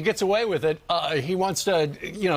gets away with it, he wants to,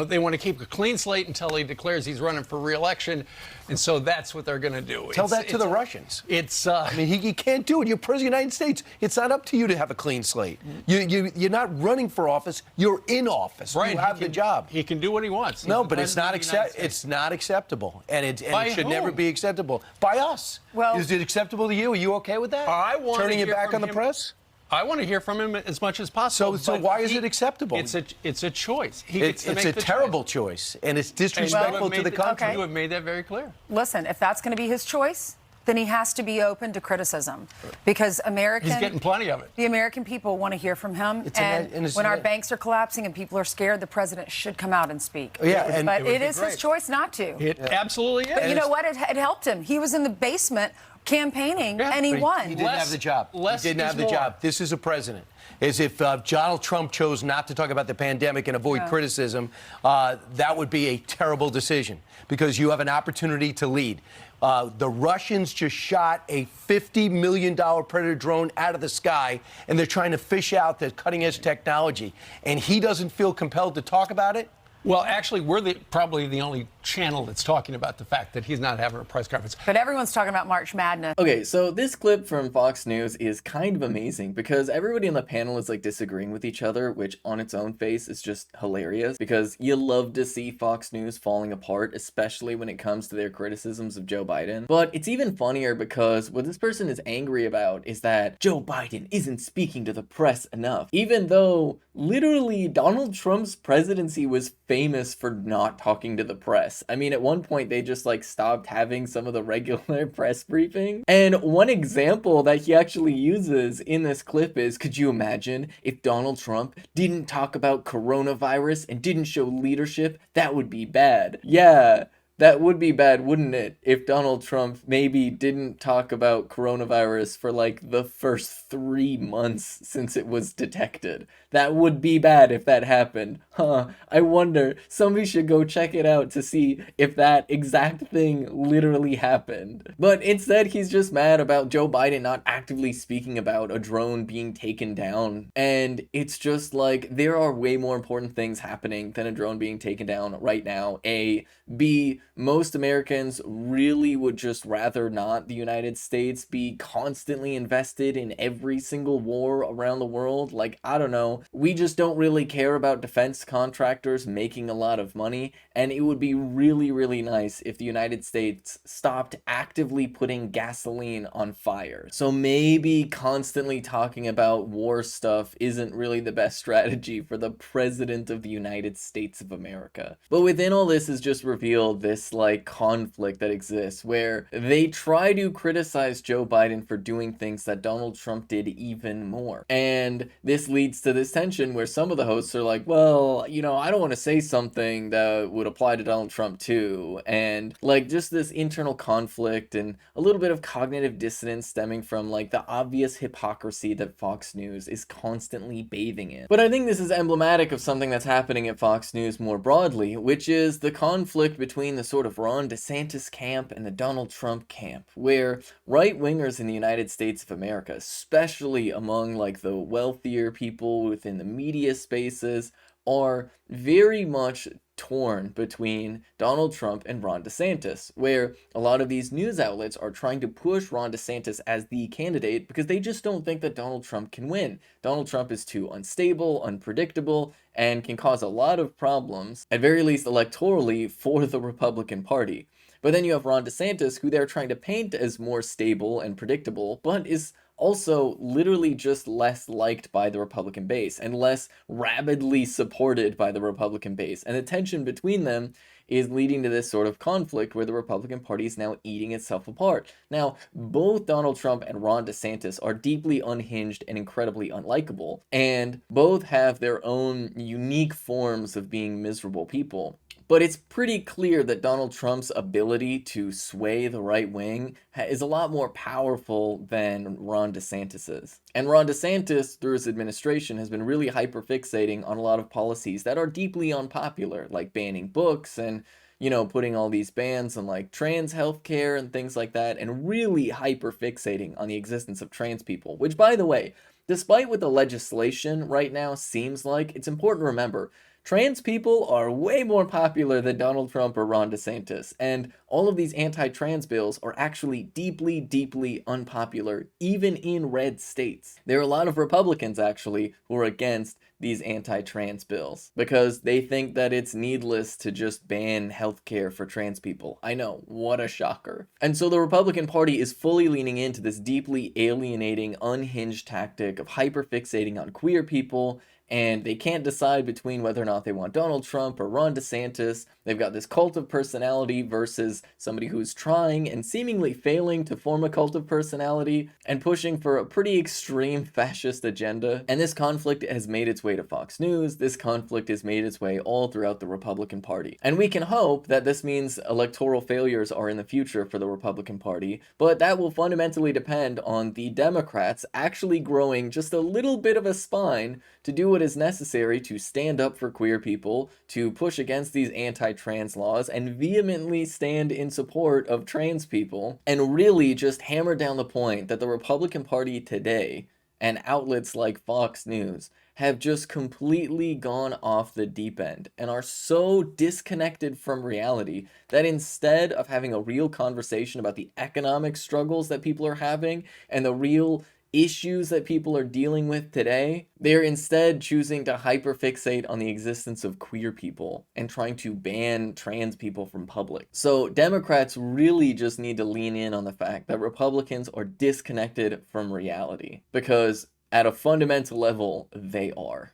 they want to keep a clean slate until he declares he's running for re-election. And so that's what they're going to do. Tell that to the Russians. I mean, he can't do it. You're president of the United States. It's not up to you to have a clean slate. You're not running for office. You're in office. Right. You have the job. He can do what he wants. No, but it's not acceptable. And it should never be acceptable. By us. Well, is it acceptable to you? Are you okay with that? Turning your back on the press? I want to hear from him as much as possible. So why is it acceptable? It's a choice. It's a terrible choice, and it's disrespectful to the country. You have made that very clear. Listen, if that's going to be his choice, then he has to be open to criticism, because he's getting plenty of it. The American people want to hear from him, and when our banks are collapsing and people are scared, the president should come out and speak. Yeah, but it is his choice not to. It absolutely is. But you know what? It helped him. He was in the basement campaigning, and he won. He didn't have the job. He didn't have the job. This is a president. As if Donald Trump chose not to talk about the pandemic and avoid criticism, that would be a terrible decision, because you have an opportunity to lead. The Russians just shot a $50 million Predator drone out of the sky, and they're trying to fish out the cutting-edge technology. And he doesn't feel compelled to talk about it? Well, actually, we're probably the only channel that's talking about the fact that he's not having a press conference. But everyone's talking about March Madness. Okay, so this clip from Fox News is kind of amazing, because everybody on the panel is like disagreeing with each other, which on its own face is just hilarious, because you love to see Fox News falling apart, especially when it comes to their criticisms of Joe Biden. But it's even funnier because what this person is angry about is that Joe Biden isn't speaking to the press enough, even though literally Donald Trump's presidency was famous for not talking to the press. I mean, at one point they just like stopped having some of the regular press briefing. And one example that he actually uses in this clip is, could you imagine if Donald Trump didn't talk about coronavirus and didn't show leadership? That would be bad. Yeah. That would be bad, wouldn't it, if Donald Trump maybe didn't talk about coronavirus for like the first 3 months since it was detected. That would be bad if that happened. I wonder, somebody should go check it out to see if that exact thing literally happened. But instead, he's just mad about Joe Biden not actively speaking about a drone being taken down. And it's just like, there are way more important things happening than a drone being taken down right now. A. B. Most Americans really would just rather not the United States be constantly invested in every single war around the world. Like, I don't know. We just don't really care about defense contractors making a lot of money. And it would be really, really nice if the United States stopped actively putting gasoline on fire. So maybe constantly talking about war stuff isn't really the best strategy for the President of the United States of America. But within all this is just revealed this like conflict that exists where they try to criticize Joe Biden for doing things that Donald Trump did even more. And this leads to this tension where some of the hosts are like, well, you know, I don't want to say something that would apply to Donald Trump too. And like just this internal conflict and a little bit of cognitive dissonance stemming from like the obvious hypocrisy that Fox News is constantly bathing in. But I think this is emblematic of something that's happening at Fox News more broadly, which is the conflict between the sort of Ron DeSantis camp and the Donald Trump camp, where right-wingers in the United States of America, especially among like the wealthier people within the media spaces, are very much torn between Donald Trump and Ron DeSantis, where a lot of these news outlets are trying to push Ron DeSantis as the candidate because they just don't think that Donald Trump can win. Donald Trump is too unstable, unpredictable, and can cause a lot of problems, at very least electorally, for the Republican Party. But then you have Ron DeSantis, who they're trying to paint as more stable and predictable, but is also literally just less liked by the Republican base and less rabidly supported by the Republican base. And the tension between them is leading to this sort of conflict where the Republican Party is now eating itself apart. Now, both Donald Trump and Ron DeSantis are deeply unhinged and incredibly unlikable, and both have their own unique forms of being miserable people. But it's pretty clear that Donald Trump's ability to sway the right wing is a lot more powerful than Ron DeSantis's. And Ron DeSantis, through his administration, has been really hyperfixating on a lot of policies that are deeply unpopular, like banning books and, you know, putting all these bans on like trans healthcare and things like that, and really hyperfixating on the existence of trans people, which, by the way, Despite what the legislation right now seems like, it's important to remember trans people are way more popular than Donald Trump or Ron DeSantis, and all of these anti-trans bills are actually deeply, deeply unpopular, even in red states. There are a lot of Republicans, actually, who are against these anti-trans bills because they think that it's needless to just ban healthcare for trans people. I know, what a shocker. And so the Republican Party is fully leaning into this deeply alienating, unhinged tactic of hyperfixating on queer people, and they can't decide between whether or not they want Donald Trump or Ron DeSantis. They've got this cult of personality versus somebody who's trying and seemingly failing to form a cult of personality and pushing for a pretty extreme fascist agenda. And this conflict has made its way to Fox News. This conflict has made its way all throughout the Republican Party. And we can hope that this means electoral failures are in the future for the Republican Party, but that will fundamentally depend on the Democrats actually growing just a little bit of a spine to do what is necessary to stand up for queer people, to push against these anti-trans laws, and vehemently stand in support of trans people, and really just hammer down the point that the Republican Party today, and outlets like Fox News, have just completely gone off the deep end and are so disconnected from reality that instead of having a real conversation about the economic struggles that people are having and the real issues that people are dealing with today, they're instead choosing to hyperfixate on the existence of queer people and trying to ban trans people from public. So Democrats really just need to lean in on the fact that Republicans are disconnected from reality, because at a fundamental level, they are.